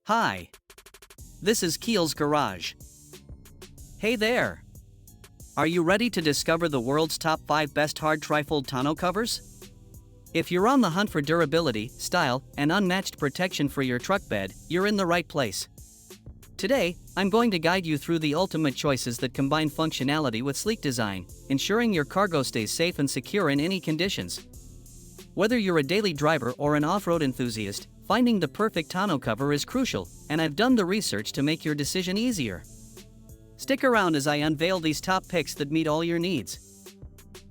Hi. This is Keel's Garage. Hey there. Are you ready to discover the world's top 5 best hard trifold tonneau covers? If you're on the hunt for durability, style, and unmatched protection for your truck bed, you're in the right place. Today, I'm going to guide you through the ultimate choices that combine functionality with sleek design, ensuring your cargo stays safe and secure in any conditions. Whether you're a daily driver or an off-road enthusiast, finding the perfect tonneau cover is crucial, and I've done the research to make your decision easier. Stick around as I unveil these top picks that meet all your needs.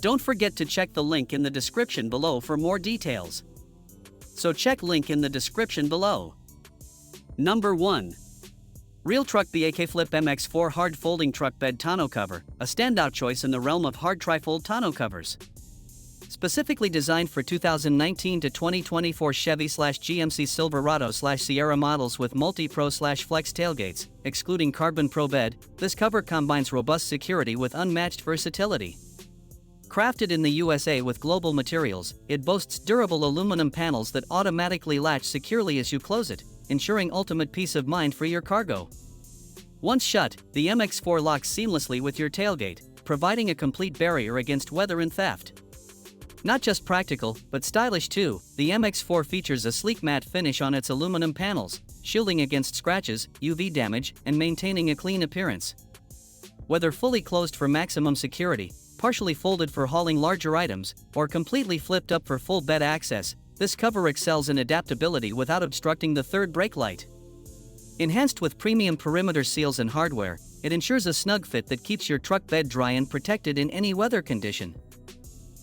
Don't forget to check the link in the description below for more details. So check link in the description below. Number 1. RealTruck BAK Flip MX4 Hard Folding Truck Bed Tonneau Cover, a standout choice in the realm of hard trifold tonneau covers. Specifically designed for 2019 to 2024 Chevy/GMC Silverado/Sierra models with multi-pro/flex tailgates, excluding Carbon Pro bed, this cover combines robust security with unmatched versatility. Crafted in the USA with global materials, it boasts durable aluminum panels that automatically latch securely as you close it, ensuring ultimate peace of mind for your cargo. Once shut, the MX4 locks seamlessly with your tailgate, providing a complete barrier against weather and theft. Not just practical, but stylish too, the MX4 features a sleek matte finish on its aluminum panels, shielding against scratches, UV damage, and maintaining a clean appearance. Whether fully closed for maximum security, partially folded for hauling larger items, or completely flipped up for full bed access, this cover excels in adaptability without obstructing the third brake light. Enhanced with premium perimeter seals and hardware, it ensures a snug fit that keeps your truck bed dry and protected in any weather condition.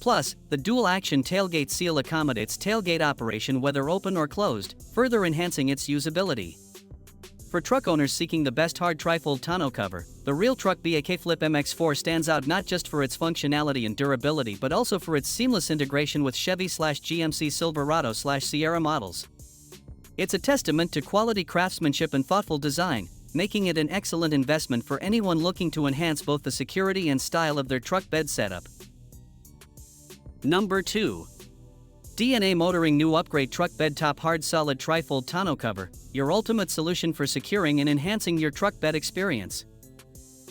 Plus, the dual-action tailgate seal accommodates tailgate operation whether open or closed, further enhancing its usability. For truck owners seeking the best hard trifold tonneau cover, the RealTruck BAK Flip MX4 stands out not just for its functionality and durability but also for its seamless integration with Chevy/GMC Silverado/Sierra models. It's a testament to quality craftsmanship and thoughtful design, making it an excellent investment for anyone looking to enhance both the security and style of their truck bed setup. Number 2. DNA Motoring New Upgrade Truck Bed Top Hard Solid Trifold Tonneau Cover, your ultimate solution for securing and enhancing your truck bed experience.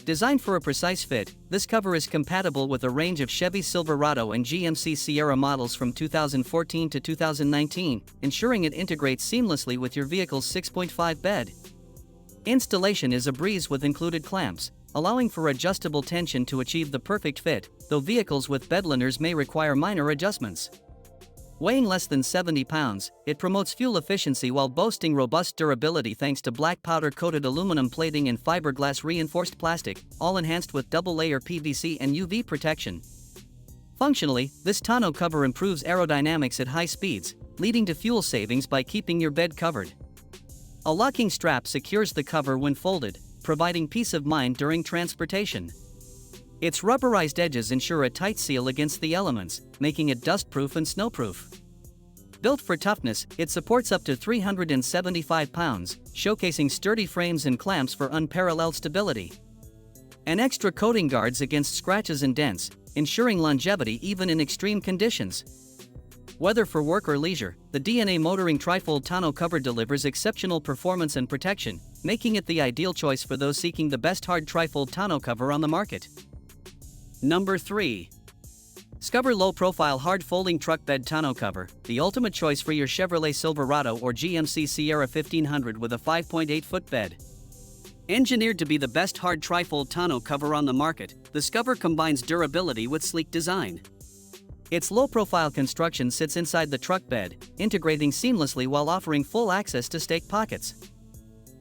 Designed for a precise fit, this cover is compatible with a range of Chevy Silverado and GMC Sierra models from 2014 to 2019, ensuring it integrates seamlessly with your vehicle's 6.5 bed. Installation is a breeze with included clamps, allowing for adjustable tension to achieve the perfect fit, though vehicles with bed liners may require minor adjustments. Weighing less than 70 pounds, it promotes fuel efficiency while boasting robust durability thanks to black powder-coated aluminum plating and fiberglass reinforced plastic, all enhanced with double-layer PVC and UV protection. Functionally, this tonneau cover improves aerodynamics at high speeds, leading to fuel savings by keeping your bed covered. A locking strap secures the cover when folded, providing peace of mind during transportation. Its rubberized edges ensure a tight seal against the elements, making it dust-proof and snowproof. Built for toughness, it supports up to 375 pounds, showcasing sturdy frames and clamps for unparalleled stability. An extra coating guards against scratches and dents, ensuring longevity even in extreme conditions. Whether for work or leisure, the DNA Motoring Trifold Tonneau Cover delivers exceptional performance and protection, making it the ideal choice for those seeking the best hard trifold tonneau cover on the market. Number 3. Scover Low Profile Hard Folding Truck Bed Tonneau Cover, the ultimate choice for your Chevrolet Silverado or GMC Sierra 1500 with a 5.8-foot bed. Engineered to be the best hard trifold tonneau cover on the market, this cover combines durability with sleek design. Its low-profile construction sits inside the truck bed, integrating seamlessly while offering full access to stake pockets.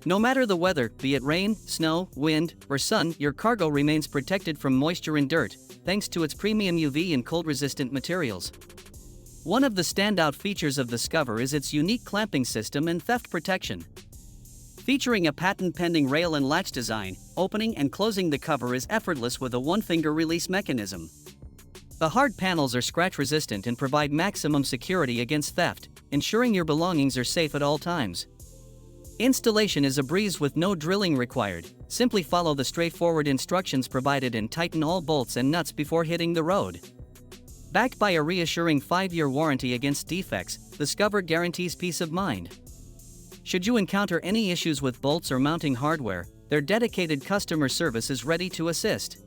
No matter the weather, be it rain, snow, wind, or sun, your cargo remains protected from moisture and dirt, thanks to its premium UV and cold-resistant materials. One of the standout features of this cover is its unique clamping system and theft protection. Featuring a patent-pending rail and latch design, opening and closing the cover is effortless with a one-finger release mechanism. The hard panels are scratch-resistant and provide maximum security against theft, ensuring your belongings are safe at all times. Installation is a breeze with no drilling required. Simply follow the straightforward instructions provided and tighten all bolts and nuts before hitting the road. Backed by a reassuring 5-year warranty against defects, the cover guarantees peace of mind. Should you encounter any issues with bolts or mounting hardware, their dedicated customer service is ready to assist.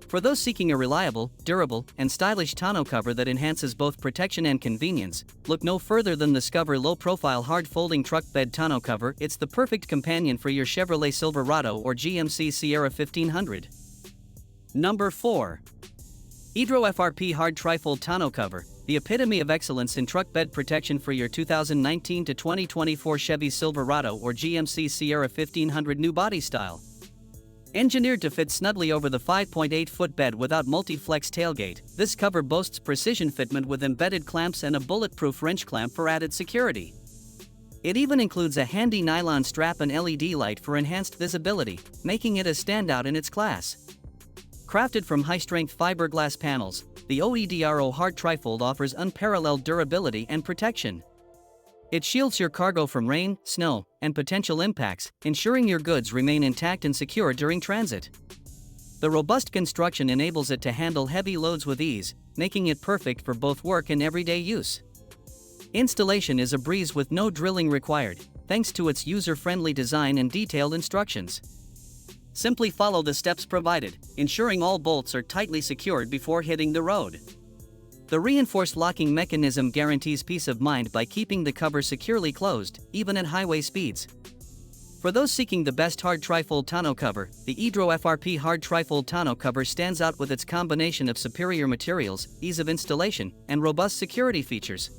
For those seeking a reliable, durable, and stylish tonneau cover that enhances both protection and convenience, look no further than the Discover low-profile hard-folding truck bed tonneau cover. It's the perfect companion for your Chevrolet Silverado or GMC Sierra 1500. Number 4. Idro FRP Hard Trifold Tonneau Cover, the epitome of excellence in truck bed protection for your 2019 to 2024 Chevy Silverado or GMC Sierra 1500 new body style. Engineered to fit snugly over the 5.8-foot bed without multi-flex tailgate, this cover boasts precision fitment with embedded clamps and a bulletproof wrench clamp for added security. It even includes a handy nylon strap and LED light for enhanced visibility, making it a standout in its class. Crafted from high-strength fiberglass panels, the OEDRO Hard Trifold offers unparalleled durability and protection. It shields your cargo from rain, snow, and potential impacts, ensuring your goods remain intact and secure during transit. The robust construction enables it to handle heavy loads with ease, making it perfect for both work and everyday use. Installation is a breeze with no drilling required, thanks to its user-friendly design and detailed instructions. Simply follow the steps provided, ensuring all bolts are tightly secured before hitting the road. The reinforced locking mechanism guarantees peace of mind by keeping the cover securely closed, even at highway speeds. For those seeking the best hard trifold tonneau cover, the Idro FRP Hard Trifold Tonneau Cover stands out with its combination of superior materials, ease of installation, and robust security features.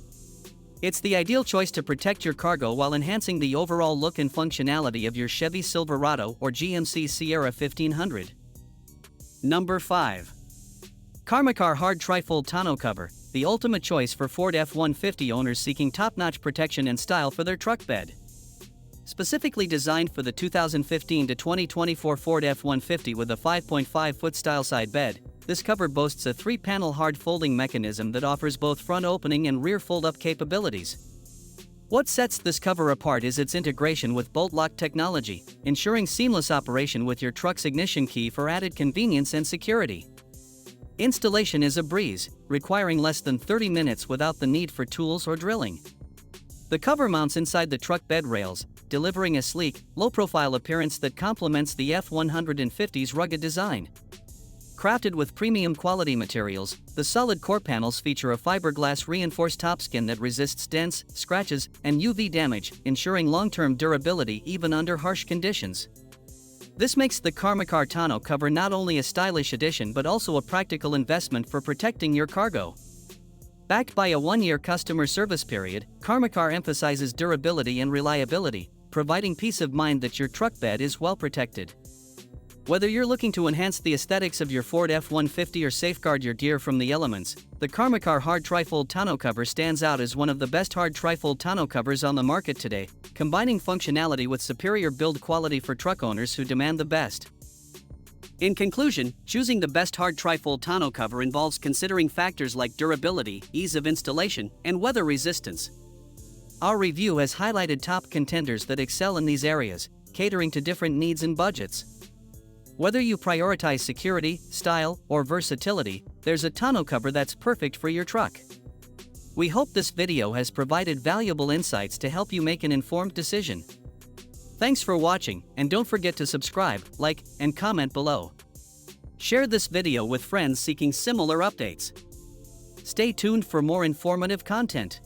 It's the ideal choice to protect your cargo while enhancing the overall look and functionality of your Chevy Silverado or GMC Sierra 1500. Number 5. Carmacar Hard Trifold Tonneau Cover, the ultimate choice for Ford F-150 owners seeking top-notch protection and style for their truck bed. Specifically designed for the 2015 to 2024 Ford F-150 with a 5.5-foot style side bed, this cover boasts a 3-panel hard folding mechanism that offers both front opening and rear fold-up capabilities. What sets this cover apart is its integration with bolt lock technology, ensuring seamless operation with your truck's ignition key for added convenience and security. Installation is a breeze, requiring less than 30 minutes without the need for tools or drilling. The cover mounts inside the truck bed rails, delivering a sleek, low-profile appearance that complements the F-150's rugged design. Crafted with premium quality materials, the solid core panels feature a fiberglass reinforced topskin that resists dents, scratches, and UV damage, ensuring long-term durability even under harsh conditions. This makes the Carmacar Tonneau Cover not only a stylish addition but also a practical investment for protecting your cargo. Backed by a 1-year customer service period, Carmacar emphasizes durability and reliability, providing peace of mind that your truck bed is well protected. Whether you're looking to enhance the aesthetics of your Ford F-150 or safeguard your gear from the elements, the Carmacar Hard Trifold Tonneau Cover stands out as one of the best hard trifold tonneau covers on the market today, combining functionality with superior build quality for truck owners who demand the best. In conclusion, choosing the best hard trifold tonneau cover involves considering factors like durability, ease of installation, and weather resistance. Our review has highlighted top contenders that excel in these areas, catering to different needs and budgets. Whether you prioritize security, style, or versatility, there's a tonneau cover that's perfect for your truck. We hope this video has provided valuable insights to help you make an informed decision. Thanks for watching, and don't forget to subscribe, like, and comment below. Share this video with friends seeking similar updates. Stay tuned for more informative content.